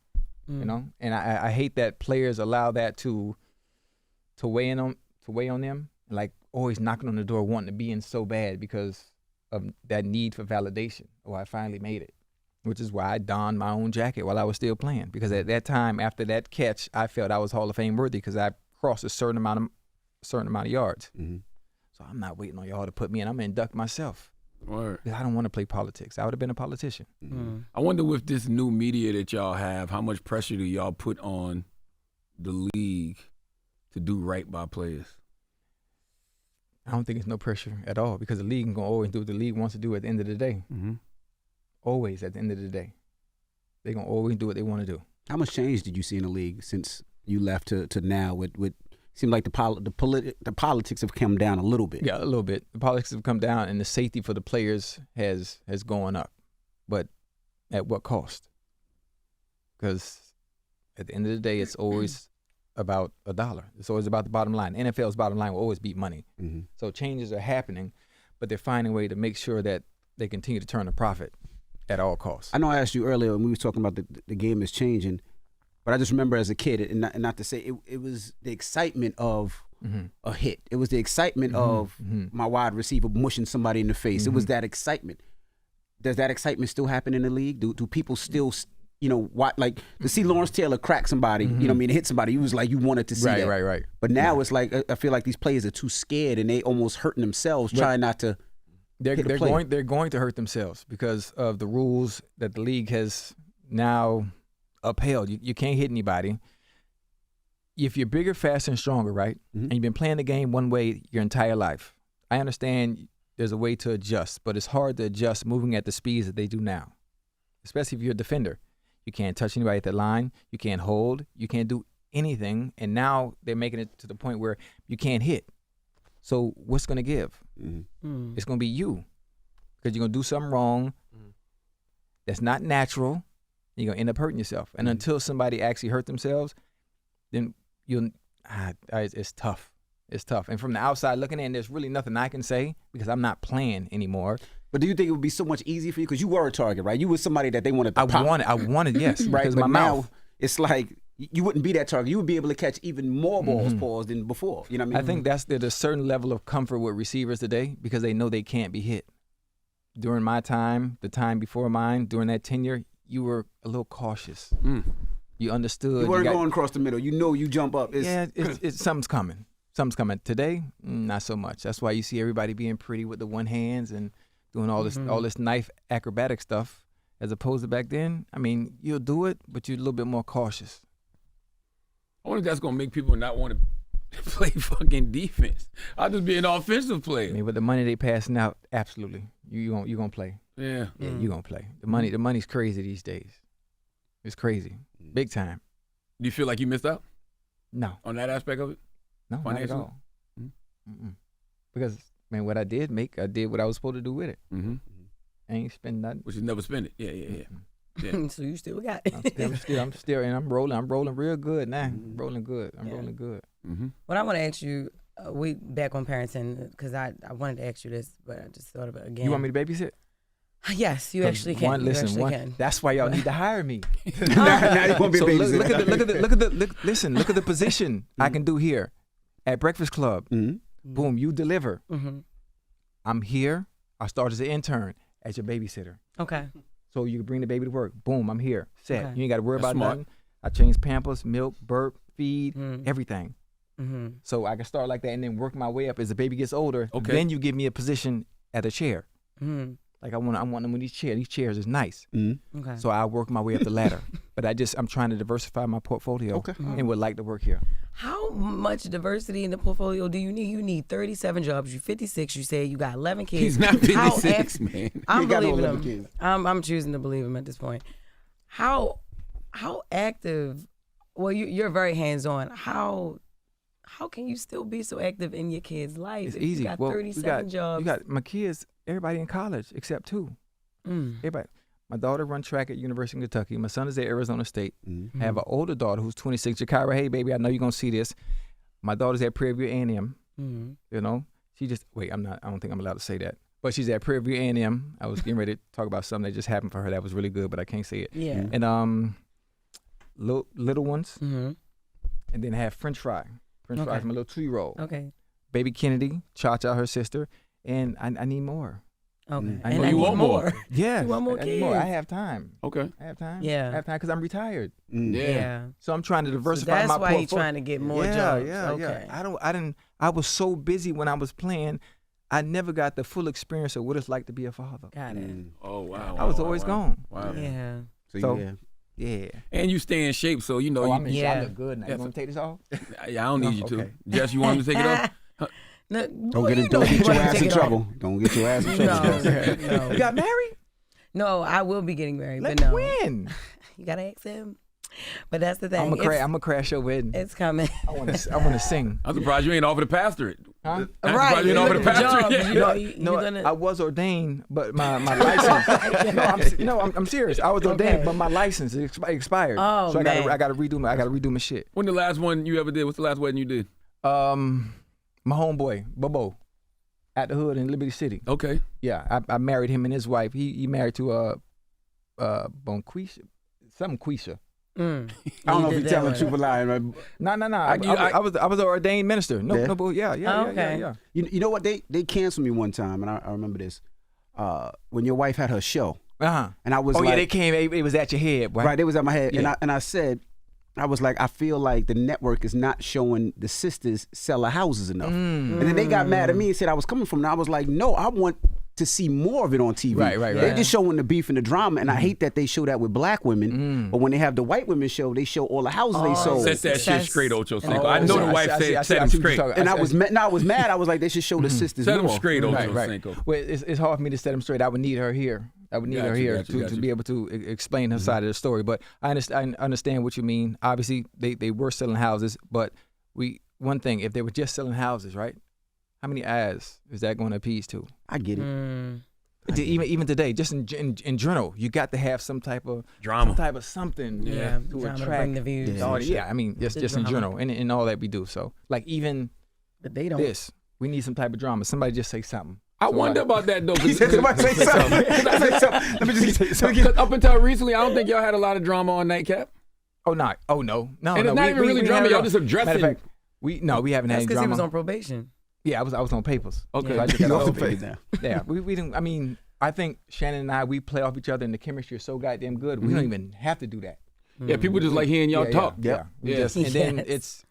And I hate that players allow that to weigh on them, like always knocking on the door, wanting to be in so bad because of that need for validation. Oh, I finally made it, which is why I donned my own jacket while I was still playing. Because at that time, after that catch, I felt I was Hall of Fame worthy because I crossed a certain amount of yards. Mm-hmm. So I'm not waiting on y'all to put me in. I'm gonna induct myself. Word. I don't want to play politics. I would have been a politician. Mm-hmm. I wonder with this new media that y'all have, how much pressure do y'all put on the league to do right by players? I don't think it's no pressure at all because the league can always do what the league wants to do at the end of the day. Mm-hmm. Always at the end of the day. They're going to always do what they want to do. How much change did you see in the league since you left to now? With seemed like the politics have come down a little bit. Yeah, a little bit. The politics have come down and the safety for the players has gone up. But at what cost? Because at the end of the day, it's always about $1. It's always about the bottom line. NFL's bottom line will always beat money. Mm-hmm. So changes are happening, but they're finding a way to make sure that they continue to turn a profit at all costs. I know I asked you earlier when we were talking about the game is changing, but I just remember as a kid, and not to say it was the excitement of a hit. It was the excitement of my wide receiver mushing somebody in the face. It was that excitement. Does that excitement still happen in the league? Do people still, like to see Lawrence Taylor crack somebody, hit somebody, it was like you wanted to see that. Right. But now it's like I feel like these players are too scared and they almost hurting themselves trying not to. They're going to hurt themselves because of the rules that the league has now upheld. You can't hit anybody. If you're bigger, faster, and stronger, right, and you've been playing the game one way your entire life, I understand there's a way to adjust, but it's hard to adjust moving at the speeds that they do now, especially if you're a defender. You can't touch anybody at the line. You can't hold. You can't do anything. And now they're making it to the point where you can't hit. So what's going to give? It's going to be you because you're going to do something wrong that's not natural. You're going to end up hurting yourself. And until somebody actually hurt themselves, then it's tough. It's tough. And from the outside looking in, there's really nothing I can say because I'm not playing anymore. But do you think it would be so much easier for you? Because you were a target, right? You were somebody that they wanted to pop. I wanted, yes. Right, because but my now mouth. it's like you wouldn't be that target. You would be able to catch even more balls paused than before. You know what I mean? I think there's a certain level of comfort with receivers today because they know they can't be hit. During my time, the time before mine, during that tenure, you were a little cautious. You understood. You weren't going across the middle. You know you jump up. It's something's coming. Something's coming. Today, not so much. That's why you see everybody being pretty with the one hands and doing all this knife acrobatic stuff, as opposed to back then. I mean, you'll do it, but you're a little bit more cautious. I wonder if that's gonna make people not want to play fucking defense. I'll just be an offensive player. I mean, with the money they passing out, absolutely, you gonna play. Yeah, you gonna play. The money's crazy these days. It's crazy, big time. Do you feel like you missed out? No, on that aspect of it. No, not at all. Because man, what I did what I was supposed to do with it. I ain't spend nothing. Which is never spend it. Yeah. So you still got it. I'm still, and I'm rolling real good now. Rolling good. I'm rolling good. What I want to ask you, we back on parenting, because I wanted to ask you this, but I just thought of it again. You want me to babysit? Yes, you actually can. Can. That's why y'all need to hire me. now you won't be a babysitter. Look at the position I can do here at Breakfast Club. Boom, you deliver. I'm here. I start as an intern, as your babysitter. Okay. So you can bring the baby to work. Boom, I'm here. Set. Okay. You ain't got to worry about nothing. I change Pampers, milk, burp, feed, everything. So I can start like that and then work my way up as the baby gets older. Okay. Then you give me a position at a chair. Like I want them with these chairs. These chairs is nice. Okay. So I work my way up the ladder. But I'm trying to diversify my portfolio and would like to work here. How much diversity in the portfolio do you need? You need 37 jobs. You're 56. You say you got 11 kids. He's not 56, man. I'm believing him. I'm choosing to believe him at this point. How active? Well, you're very hands-on. How can you still be so active in your kids' life? It's easy. You got 37 jobs. You got my kids. Everybody in college except 2. Everybody. My daughter runs track at University of Kentucky. My son is at Arizona State. I have an older daughter who's 26. Jakira, hey baby, I know you're gonna see this. My daughter's at Prairie View A&M. You know, she just I don't think I'm allowed to say that. But she's at Prairie View A&M. I was getting ready to talk about something that just happened for her that was really good, but I can't say it. Yeah. And little ones. And then I have French fry. French fry from a little 2-year-old. Okay. Baby Kennedy, Cha-Cha, her sister, and I need more. Okay. I need more. Yeah. You want more kids? I have time. Okay. I have time. Yeah. I have time because I'm retired. Yeah. So I'm trying to diversify so that's my why portfolio. he's trying to get more jobs. Yeah. Okay. I was so busy when I was playing, I never got the full experience of what it's like to be a father. Got it. Oh, wow. I was always gone. Wow. Yeah. So yeah. And you stay in shape, so you know. I look good now. You want me to take this off? Yeah, I don't need you to. Okay. Jess, you want me to take it off? No, Don't get your ass in trouble. Don't get your ass in trouble. No. You got married? No, I will be getting married, Like but no. when? You gotta ask him. But that's the thing. I'm gonna crash your wedding. It's coming. I want to sing. I'm surprised you ain't offered to pastor it. Huh? I'm surprised you ain't offered to pastor it. No, I was ordained, but my license. I'm serious. I was ordained, but my license expired. Oh, so man. I gotta redo my shit. When the last one you ever did? What's the last wedding you did? My homeboy Bobo, at the hood in Liberty City. Okay. Yeah, I married him and his wife. He married to Bonquisha, something Quisha. I don't know if you're telling the truth or lying. Right? No. I was an ordained minister. No, yeah. You know what? They canceled me one time, and I remember this. When your wife had her show, and I was they came. It was at your head, boy. Right, it was at my head, and I said, I was like, I feel like the network is not showing the sisters sell the houses enough. And then they got mad at me and said I was coming from there. I was like, no, I want to see more of it on TV. Right. They just showing the beef and the drama, and I hate that they show that with black women. But when they have the white women show, they show all the houses they sold. Set that shit straight, Ochocinco. I know the wife set him straight. And I was mad. I was like, they should show the sisters set more. Set him straight, Ochocinco. Right. Well, it's hard for me to set them straight. I would need her here. To be able to explain her side of the story. But I understand what you mean. Obviously, they were selling houses, but one thing, if they were just selling houses, right? How many eyes is that going to appease to? I get it. Even today, just in general, you got to have some type of drama, some type of something to attract bring the views. I mean, just in general, and all that we do. So, like even but they don't. This, we need some type of drama. Somebody just say something. I wonder about that though. Somebody say something. Let me just say something. Up until recently, I don't think y'all had a lot of drama on Nightcap. Oh no! Oh no! No! And no. it's not even really drama. Y'all just addressing. Matter of fact, we haven't That's had because drama. he was on probation. Yeah, I was on papers. Okay. So I just You got also off paid papers. now. Yeah, we didn't. I mean, I think Shannon and I, we play off each other, and the chemistry is so goddamn good. We don't even have to do that. Yeah, people just like hearing y'all talk. Yeah. We Yeah. just, and then Yes. it's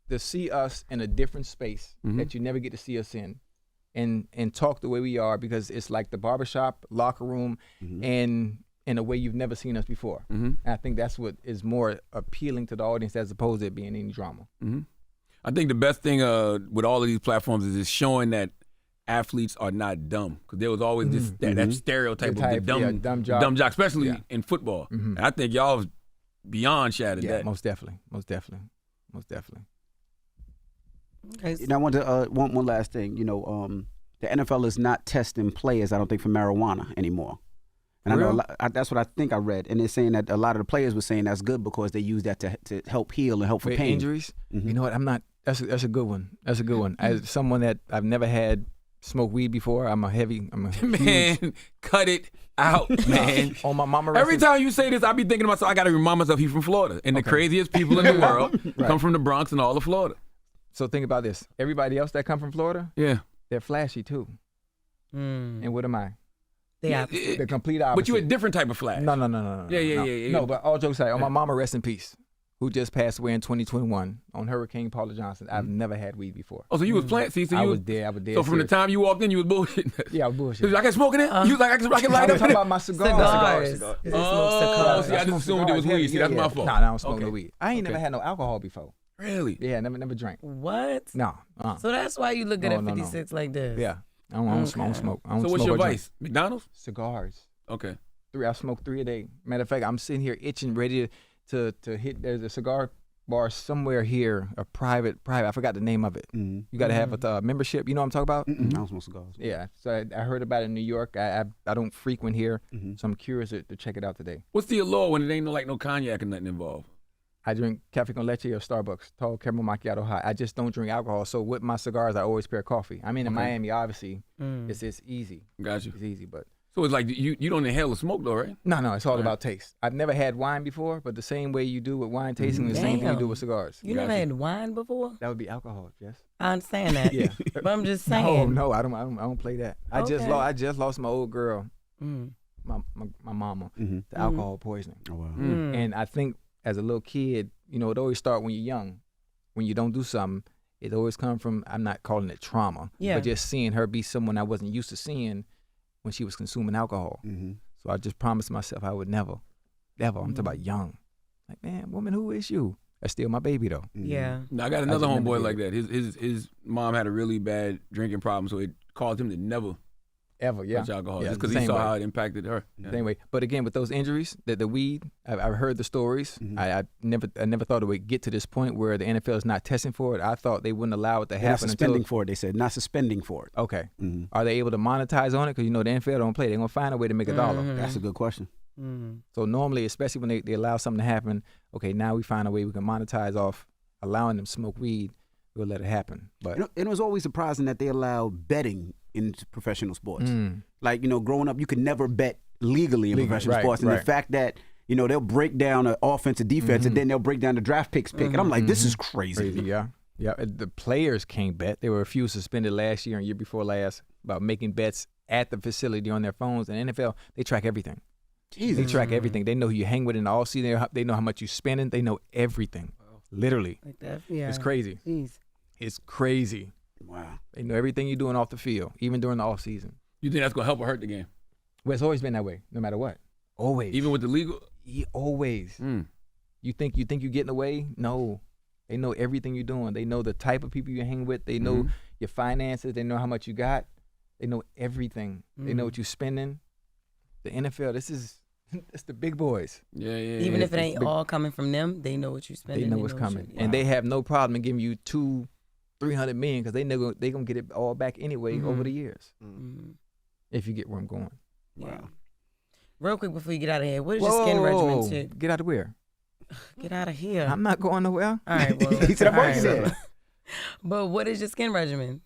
to see us in a different space that you never get to see us in, and talk the way we are, because it's like the barbershop, locker room, and in a way you've never seen us before. And I think that's what is more appealing to the audience as opposed to it being any drama. I think the best thing with all of these platforms is it's showing that athletes are not dumb, because there was always this that stereotype of the dumb jock, especially in football. And I think y'all was beyond shattered that. Most definitely. Okay. And I want to one last thing. You know, the NFL is not testing players, I don't think, for marijuana anymore. And I know that's what I think I read. And they're saying that a lot of the players were saying that's good because they use that to help heal and help for With pain. injuries, you know what? I'm not. That's a good one. That's a good one. As someone that I've never had smoked weed before, I'm a Man, cut it out, man. On my mama. Every time you say this, I be thinking to myself, I got to remind myself he's from Florida. And the craziest people in the world come from the Bronx and all of Florida. So think about this. Everybody else that come from Florida, Yeah. they're flashy too. And what am I? The complete opposite. But you a different type of flash. No. Yeah. No, but all jokes aside, on my mama, rest in peace, who just passed away in 2021 on Hurricane Paula Johnson. I've never had weed before. Oh, so you was playing? See, so I you was there. So from the time you walked in, you was bullshitting. Yeah, I was bullshit. I can smoke in it? You was like, I can light I was up talking about my cigars. Cigars. Oh, see, I just assumed it was weed. See, that's my fault. Nah, I don't smoke no weed. I ain't never had no alcohol before. Really? Yeah, never drank. What? No. So that's why you look good No, at no, 56 like this. Yeah. I don't smoke. I don't So what's smoke your or drink. vice? McDonald's? Cigars. Okay. I smoke 3 a day. Matter of fact, I'm sitting here itching, ready to hit. There's a cigar bar somewhere here, a private. I forgot the name of it. You got to have a membership. You know what I'm talking about? I don't smoke cigars. Yeah. So I heard about it in New York. I don't frequent here, so I'm curious to check it out today. What's the allure when it ain't no cognac or nothing involved? I drink cafe con leche or Starbucks, tall caramel macchiato hot. I just don't drink alcohol. So with my cigars, I always pair coffee. I mean, in Miami, obviously, it's easy. Got you. It's easy, but So it's like you don't inhale the smoke though, right? no, it's all about taste. I've never had wine before, but the same way you do with wine tasting, the same thing you do with cigars. You never had wine before? That would be alcohol, yes. I understand that. Yeah. But I'm just saying. No, I don't play that. I just lost my old girl, my mama, to alcohol poisoning. Oh, wow. And I think as a little kid, you know, it always starts when you're young. When you don't do something, it always comes from, I'm not calling it trauma, but just seeing her be someone I wasn't used to seeing when she was consuming alcohol. So I just promised myself I would never, I'm talking about young. Like, man, woman, who is you? That's still my baby though. Yeah. Now, I got another just never homeboy did like that. His mom had a really bad drinking problem, so it caused him to never Ever, yeah. touch alcohol, Yeah, just because the he same saw way. how it impacted her. Yeah. Same way. But again, with those injuries, the weed, I've heard the stories. I never thought it would get to this point where the NFL is not testing for it. I thought they wouldn't allow it to They're not happen suspending until. for it. They said not suspending for it. Okay. Are they able to monetize on it? Because you know the NFL don't play. They're gonna find a way to make a dollar. That's a good question. So normally, especially when they allow something to happen, okay, now we find a way we can monetize off allowing them to smoke weed. We'll let it happen. But It was always surprising that they allow betting in professional sports. Like, you know, growing up, you could never bet legally in professional sports. And the fact that, you know, they'll break down an offense or defense and then they'll break down the draft picks pick. And I'm like, this is crazy. yeah. The players can't bet. There were a few suspended last year and year before last about making bets at the facility on their phones. And NFL, they track everything. They track everything. They know who you hang with in the all season. They know how much you're spending. They know everything. Literally. Like that. Yeah. It's crazy. Jeez. It's crazy. Wow. They know everything you're doing off the field, even during the off season. You think that's gonna help or hurt the game? Well, it's always been that way, no matter what. Always. Even with the legal? Always. You think you're getting away? No. They know everything you're doing. They know the type of people you hang with. They know your finances. They know how much you got. They know everything. They know what you're spending. The NFL, it's the big boys. Yeah. Even if it ain't all coming from them, they know what you're spending. They know what's coming. And they have no problem in giving you $200-300 million because they gonna get it all back anyway over the years. If you get where I'm going. Wow. Real quick before you get out of here, what is your skin regimen to Get out of where? get out of here? I'm not going nowhere. All right, well, He said, I'm all already there. But what is your skin regimen?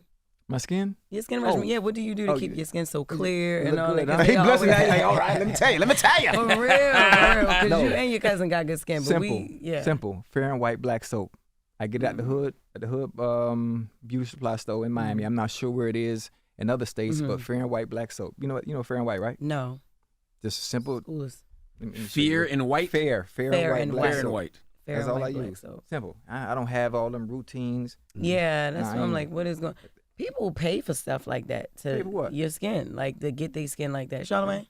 My skin? Your skin regimen. Yeah, what do you do to keep your skin so clear and all that? Hey, blessing. Hey, all right, let me tell you. For real, because you and your cousin got good skin. But Simple. Fair and White black soap. I get it at the hood beauty supply store in Miami. I'm not sure where it is in other states, but Fair and White black soap. You know Fair and White, right? No. Just simple. Fair and White? Fair and White. Fair That's and all White I use. soap. Simple. I don't have all them routines. Yeah, that's what I'm like, what is going People pay for stuff like that Pay for what? your skin, like to get their skin like that. Charlamagne?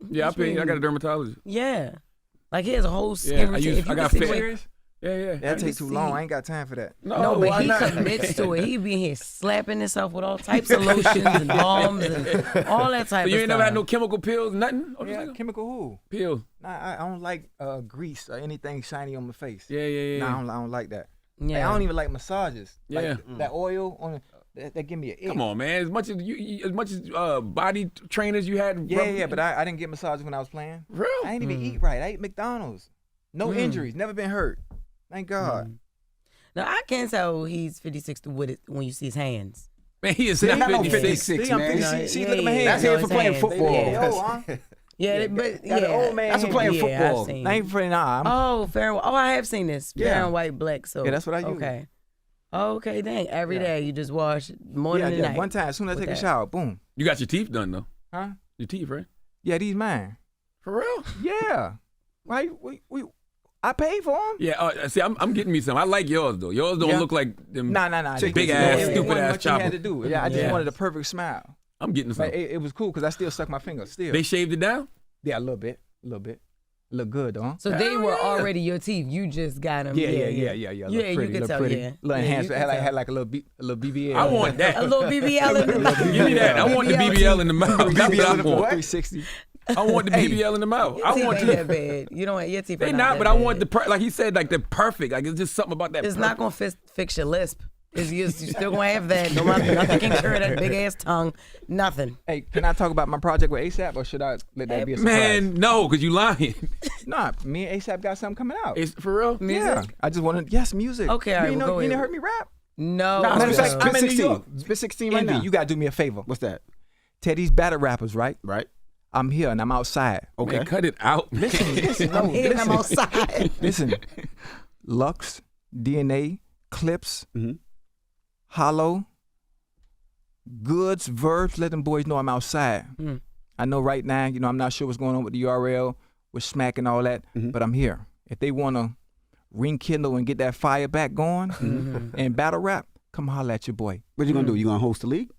Yeah, I pay. I got a dermatologist. Yeah. Like he has a whole skin routine. I got fair. Yeah. That takes too long. I ain't got time for that. No, but he commits to it. He be here slapping himself with all types of lotions and balms and all that type of stuff. So you ain't never had no chemical pills, nothing? Yeah, chemical who? Pills. Nah, I don't like grease or anything shiny on my face. Yeah. Nah, I don't like that. Yeah. Like, I don't even like massages. Yeah. Like, that oil on that give me an ick. Come on, man. As much as body trainers you had. Yeah, but I didn't get massages when I was playing. Real? I ain't even eat right. I ate McDonald's. No injuries. Never been hurt. Thank God. Now I can't tell he's 56 with it when you see his hands. Man, he is See, not I'm 56. 56, I'm man. 56. See, look at my hands. That's here for playing hands. football. Yeah. Yeah, but Got an old man That's for hand. playing yeah, football. I've seen. I ain't playing. Nah. Oh, fair. Oh, I have seen this. Fair Yeah. and White black soap. Yeah, that's what I use. Okay. Okay, dang. Every day you just wash morning and night. One time, as soon as I with take a that. shower, boom. You got your teeth done, though. Huh? Your teeth, right? Yeah, these mine. For real? Yeah. Right? I paid for them. Yeah, see, I'm getting me some. I like yours, though. Yours don't look like them. Nah. Big ass, It stupid wasn't ass what you chopper. had to do. Yeah, I just Yeah. wanted a perfect smile. I'm getting some. But it was cool because I still suck my fingers. Still. They shaved it down? Yeah, a little bit. Look good, though. So they were already your teeth. You just got them. Yeah. Yeah, Look you pretty, could look tell. pretty. Yeah. Little Yeah, enhancement. you could Had like a little BBL. I want that. a little BBL in the mouth. Give me that. I want the BBL in the mouth. That's what I want. 360. I want the BBL in the mouth. Your I teeth want ain't to. that bad. You don't want your teeth. They are not, that but I bad. want like he said, like the perfect. Like it's just something about that. It's perfect. not gonna fix your lisp. You're still gonna have that. No matter, nothing can cure that big ass tongue. Nothing. Hey, can I talk about my project with ASAP, or should I let that be a surprise? Man, no, because you lying. Nah, me and ASAP got something coming out. It's for real. Yeah, I just wanted music. Okay, all right, you well, go didn't ahead. heard me rap. No. Nah, no. spit I'm in New 16. York. Spit 16 right Envy, now. you gotta do me a favor. What's that? Tell these battle rappers, right? Right. I'm here and I'm outside. Okay. Man, cut it out. Listen, I'm here and I'm outside. Listen, Lux, DNA, Clips, Mm-hmm. Hollow, Goods, Verbs. Let them boys know I'm outside. I know right now, I'm not sure what's going on with the URL, with Smack and all that, but I'm here. If they want to rekindle and get that fire back going and battle rap, come holler at your boy. What you gonna do? You gonna host the league?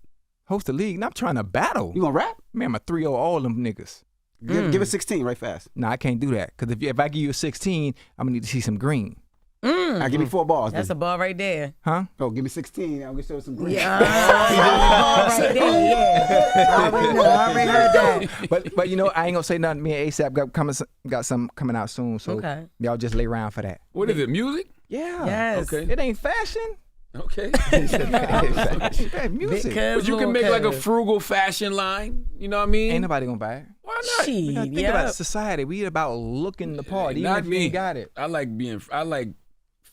Host a league, and I'm trying to battle. You gonna rap? Man, I'm a 3-0 all them niggas. Give it 16 right fast. Nah, I can't do that. Because if I give you a 16, I'm going to need to see some green. I give me 4 balls. That's a ball right there. Huh? Oh, give me 16. I'm gonna show some green. Yeah, ball right there. Yeah. I already heard that. But I ain't gonna say nothing. Me and ASAP got some coming out soon, so Okay. y'all just lay around for that. What is it? Music? Yeah. Yes. Okay. It ain't fashion. Okay. That music. Because But you can make like a frugal fashion line. You know what I mean? Ain't nobody gonna buy it. Why not? We gotta think about society. We about looking the part, even Not if you me. ain't got it. I like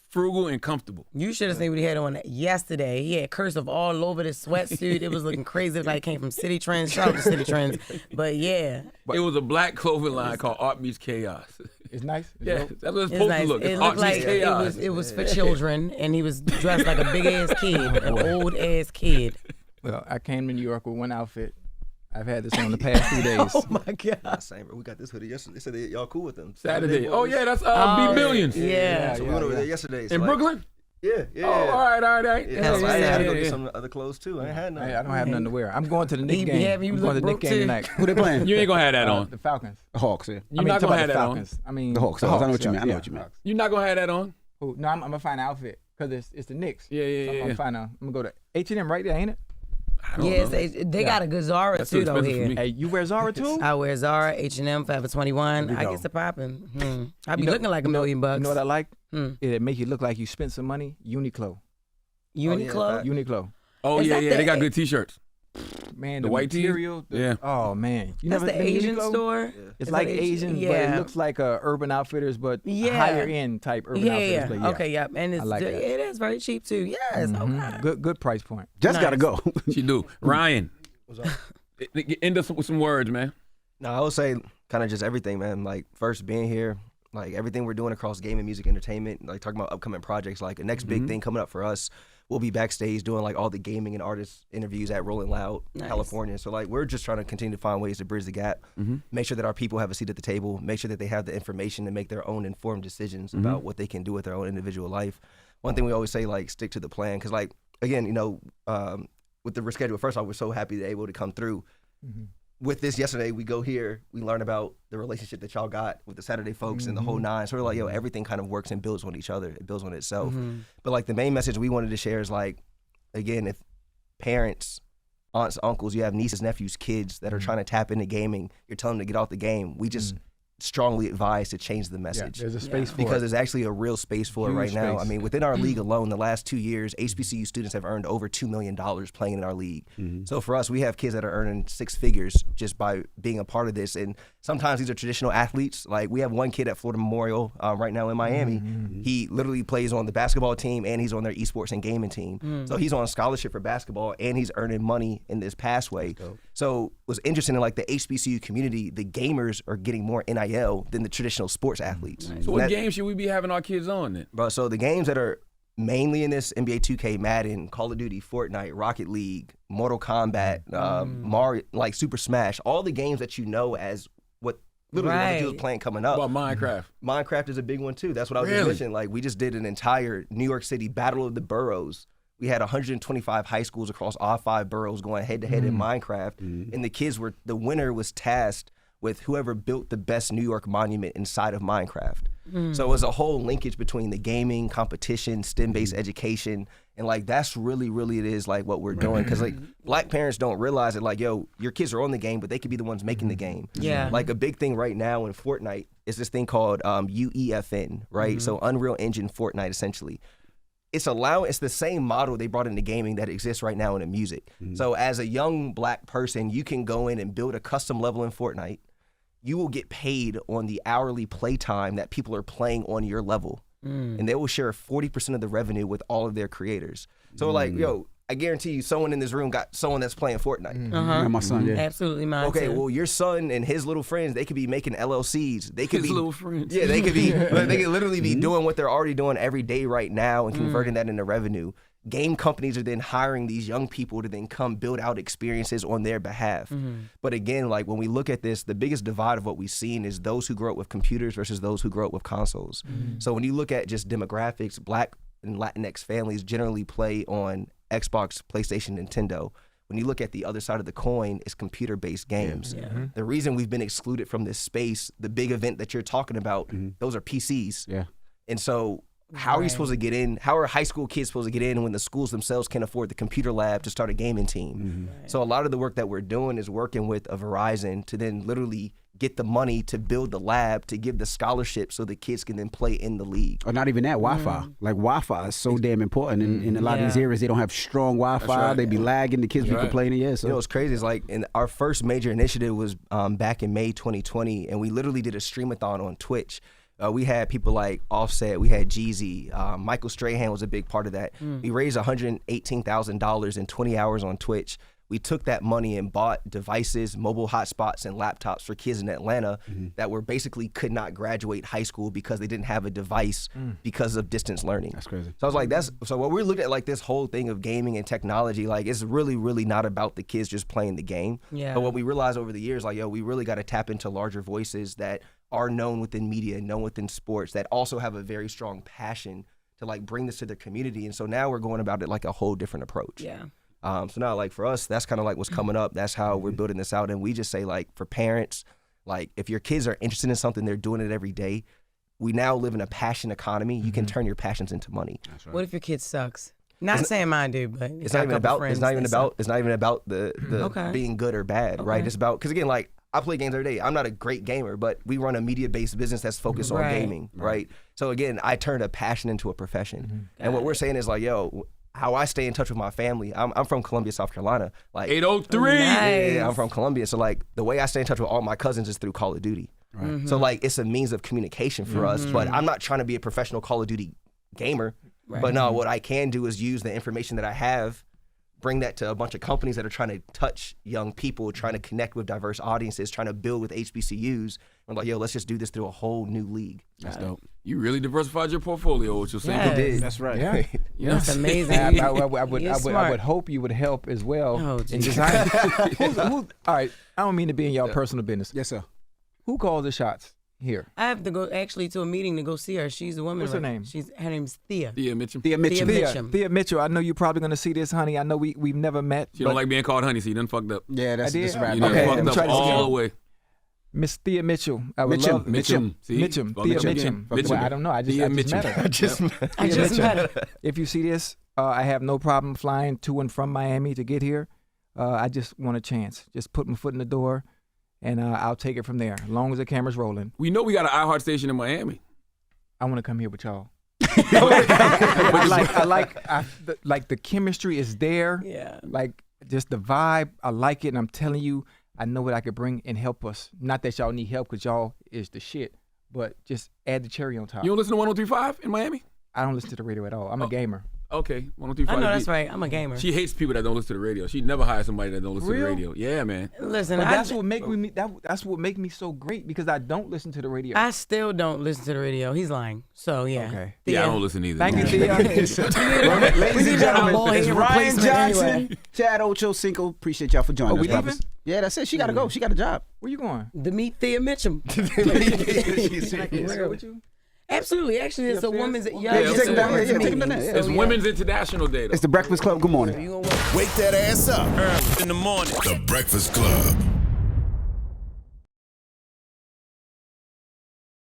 frugal and comfortable. You should have seen what he had on yesterday. He had cursive all over the sweatsuit. It was looking crazy. It looked like it came from City Trends. Shout out to City Trends. But yeah. It was a black clothing line called Art Meets Chaos. It's nice. It's Yeah, dope. that's what it's It's supposed nice. to look. It It's looked Art like Meets Chaos. it was for children, and he was dressed like a big ass kid, an old ass kid. Well, I came to New York with one outfit. I've had this on the past 2 days. Oh my god! Same, bro. We got this hoodie yesterday. They said y'all cool with them. Saturday. Oh boys. yeah, that's Oh, B Millions. Yeah. So we went over there yesterday. So In like, Brooklyn? Yeah. Oh, all right. Yeah, That's so I had to go Saturday. get some other clothes too. I ain't had none. I don't have nothing to wear. I'm going to the Knicks He be game. having you I'm going to look the Knicks broke, game too. tonight. Who they playing? You ain't gonna have that on. The Falcons. The Hawks, yeah. You're not gonna have the that on. Falcons. I mean The Hawks. I know what you mean. I know what you mean. Hawks. You're not gonna have that on. Who? No, I'm gonna find an outfit because it's the Knicks. Yeah. I'm gonna go to H&M right there, ain't it? I don't Yes, know. they got a good Zara That's too too though expensive for here. me. Hey, you wear Zara too? I wear Zara, H&M, Forever 21. I get to popping. I be looking like $1 million bucks. You know what I like? It make you look like you spent some money. Uniqlo. Uniqlo. Uniqlo. Oh Is yeah. that They the- got good T-shirts. Man, The white tee? material. Yeah. Oh man, you That's never the been to Asian Uniqlo? store. It's Is like that Asian, but yeah. it looks like Urban Outfitters, but Yeah. higher end type Urban Outfitters. But yeah. Okay, yep. And it's like that. it is very cheap too. Yes. Okay. Good price point. Just gotta go. She do. Ryan, What's up? end us with some words, man. No, I would say kind of just everything, man. Like first being here, like everything we're doing across gaming, music, entertainment, like talking about upcoming projects. Like the next big thing coming up for us, we'll be backstage doing like all the gaming and artist interviews at Rolling Loud, California. So like we're just trying to continue to find ways to bridge the gap, make sure that our people have a seat at the table, make sure that they have the information to make their own informed decisions about what they can do with their own individual life. One thing we always say, like stick to the plan, because like again, you know, with the reschedule, first off, we're so happy to able to come through. With this yesterday, we go here, we learn about the relationship that y'all got with the Saturday folks and the whole nine. So we're like, yo, everything kind of works and builds on each other. It builds on itself. But like the main message we wanted to share is like, again, if parents, aunts, uncles, you have nieces, nephews, kids that are trying to tap into gaming, you're telling them to get off the game. We just strongly advise to change the message. There's a space for because it. there's actually a real space for it right Huge now. space. I mean, within our league alone, the last 2 years, HBCU students have earned over $2 million playing in our league. So for us, we have kids that are earning six figures just by being a part of this. And sometimes these are traditional athletes. Like we have one kid at Florida Memorial right now in Miami. He literally plays on the basketball team and he's on their esports and gaming team. So he's on scholarship for basketball and he's earning money in this pathway. So what's interesting in like the HBCU community, the gamers are getting more NIL than the traditional sports athletes. So what games should we be having our kids on then? Bro, so the games that are mainly in this NBA 2K, Madden, Call of Duty, Fortnite, Rocket League, Mortal Kombat, Mario, like Super Smash, all the games that you know as what literally what you was playing coming up. What about Minecraft? Minecraft is a big one too. That's what I was just mentioning. Like we just did an entire New York City Battle of the Boroughs. We had 125 high schools across all 5 boroughs going head to head in Minecraft, and the winner was tasked with whoever built the best New York monument inside of Minecraft. So it was a whole linkage between the gaming, competition, STEM-based education, and like that's really, really it is like what we're doing. Because like black parents don't realize it. Like, yo, your kids are on the game, but they could be the ones making the game. Yeah. Like a big thing right now in Fortnite is this thing called UEFN, right? So Unreal Engine Fortnite, essentially. It's the same model they brought into gaming that exists right now in the music. So as a young black person, you can go in and build a custom level in Fortnite. You will get paid on the hourly play time that people are playing on your level. And they will share 40% of the revenue with all of their creators. So like, yo, I guarantee you someone in this room got someone that's playing Fortnite. And my son, Absolutely mine Okay, too. well, your son and his little friends, they could be making LLCs. They could His be little friends. Yeah, they could be. They could literally be doing what they're already doing every day right now and converting that into revenue. Game companies are then hiring these young people to then come build out experiences on their behalf. But again, like when we look at this, the biggest divide of what we've seen is those who grew up with computers versus those who grew up with consoles. So when you look at just demographics, Black and Latinx families generally play on Xbox, PlayStation, Nintendo. When you look at the other side of the coin, it's computer-based games. The reason we've been excluded from this space, the big event that you're talking about, those are PCs. And so how are you supposed to get in? How are high school kids supposed to get in when the schools themselves can't afford the computer lab to start a gaming team? So a lot of the work that we're doing is working with a Verizon to then literally get the money to build the lab to give the scholarship so the kids can then play in the league. Or not even that, Wi-Fi. Like Wi-Fi is so damn important. In a lot of these areas, they don't have strong Wi-Fi. They be lagging. The kids be complaining. Yeah, so. You know what's crazy is like our first major initiative was back in May 2020, and we literally did a streamathon on Twitch. We had people like Offset, we had Jeezy, Michael Strahan was a big part of that. We raised $118,000 in 20 hours on Twitch. We took that money and bought devices, mobile hotspots, and laptops for kids in Atlanta that were basically could not graduate high school because they didn't have a device because of distance learning. That's crazy. So I was like, so when we're looking at like this whole thing of gaming and technology, like it's really, really not about the kids just playing the game. But what we realized over the years, like, yo, we really got to tap into larger voices that are known within media, known within sports, that also have a very strong passion to like bring this to their community. And so now we're going about it like a whole different approach. So now, like for us, that's kind of like what's coming up. That's how we're building this out. And we just say, like, for parents, like if your kids are interested in something, they're doing it every day. We now live in a passion economy. You can turn your passions into money. That's right. What if your kid sucks? Not saying mine do, but It's not even about the being good or bad, right? It's about, because again, like I play games every day. I'm not a great gamer, but we run a media-based business that's focused on gaming, right? So again, I turned a passion into a profession. And what we're saying is like, yo, how I stay in touch with my family. I'm from Columbia, South Carolina. Like 803. Nice. Yeah, I'm from Columbia. So like the way I stay in touch with all my cousins is through Call of Duty. Right. Mm-hmm. So like it's a means of communication for us. But I'm not trying to be a professional Call of Duty gamer. Right. But no, what I can do is use the information that I have, bring that to a bunch of companies that are trying to touch young people, trying to connect with diverse audiences, trying to build with HBCUs. I'm like, yo, let's just do this through a whole new league. That's dope. You really diversified your portfolio, what you're saying. Yes. Did. That's right. Yeah. That's amazing. I would hope you would help as well Oh, in geez. design. All right, I don't mean to be in y'all personal business. Yes, sir. Who calls the shots here? I have to go actually to a meeting to go see her. She's a woman. What's her name? Her name's Thea. Thea Mitchum. Thea Mitchum. Mitchum. Thea Mitchell. I know you're probably gonna see this, honey. I know we've never met. She don't like being called honey, so you done fucked up. Yeah, that's I did. right. You done Okay, I'm fucked trying up to see all her. the way. Miss Thea Mitchell. I would Mitchum. love Mitchum. See? Mitchum. Fuck Thea Mitchum. Mitchum. Mitchum. Well, I don't know. I just Thea met Mitchum. her. I just met her. If you see this, I have no problem flying to and from Miami to get here. I just want a chance. Just put my foot in the door, and I'll take it from there. As long as the camera's rolling, We know we got an iHeart station in Miami. I want to come here with y'all. I like the chemistry is there. Yeah. Like just the vibe. I like it, and I'm telling you, I know what I could bring and help us. Not that y'all need help, because y'all is the shit. But just add the cherry on top. You don't listen to 103.5 in Miami? I don't listen to the radio at all. I'm a gamer. Okay, 103.5. I know that's right. I'm a gamer. She hates people that don't listen to the radio. She never hires somebody that don't listen to the Real? radio. Yeah, man. Listen, But that's what make me that's what make me so great, because I don't listen to the radio. I still don't listen to the radio. He's lying. So yeah. Okay. Yeah, I don't listen either. Thank you, Thea. Ladies and gentlemen, it's Ryan Johnson, Anyway. Chad Ochocinco. Appreciate y'all for joining Oh, we us, brothers. leaving? Yeah, that's it. She got to go. She got a job. Where you going? To meet Thea Mitchum. With you? Absolutely. Actually, it's a woman's. Yeah, just take them down. Yeah, take them down there. Yeah. It's Women's International Day, though. It's the Breakfast Club. Good morning. You gonna work? Wake that ass up. Early in the morning. The Breakfast Club.